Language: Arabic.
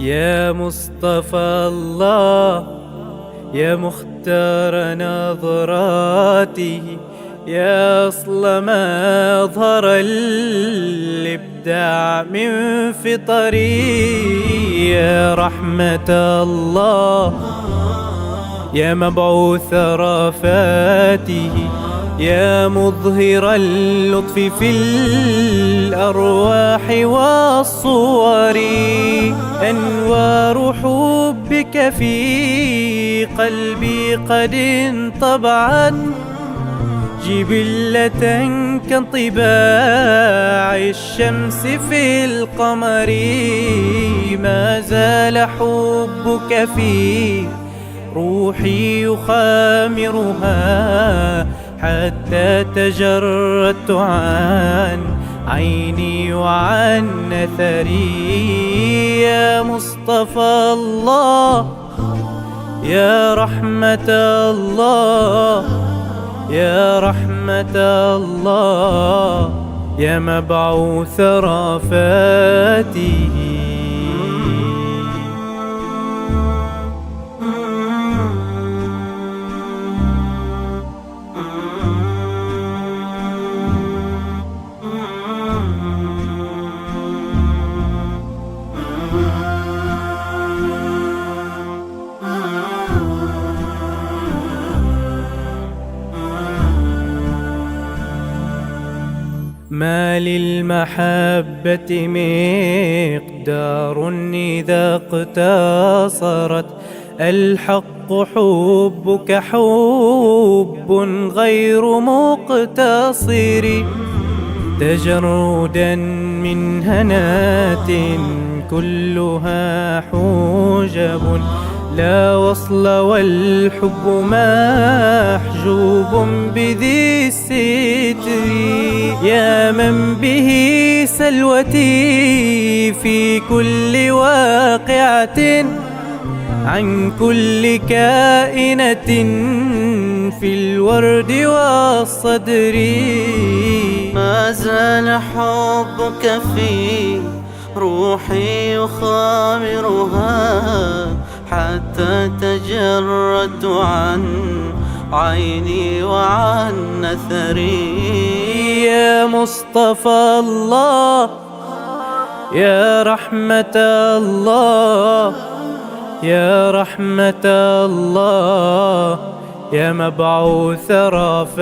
يا مصطفى الله، يا مختار نظراته، يا أصل ما أظهر الإبداع من فطري. يا رحمة الله، يا مبعوث رافاته، يا مظهر اللطف في الأرواح والصور. أنوار حبك في قلبي قد انطبعت، جبلة كانطباع الشمس في القمر. ما زال حبك في روحي يخامرها، حتى تجردت عن عيني وعن نثري. يا مصطفى الله، يا رحمة الله، يا رحمة الله، يا مبعوث رافاته. ما للمحبة مقدار إذا اقتصرت، الحق حبك حب غير مقتصر. تجردا من هنات كلها حجب، لا وصل والحب محجوب بذي الستر. يا من به سلوتي في كل واقعة، عن كل كائنة في الورد والصدر. ما زال حبك في روحي يخامرها، حتى تجردت عن عيني وعن نثري. يا مصطفى الله، يا رحمة الله، يا رحمة الله، يا مبعوث رافاتي.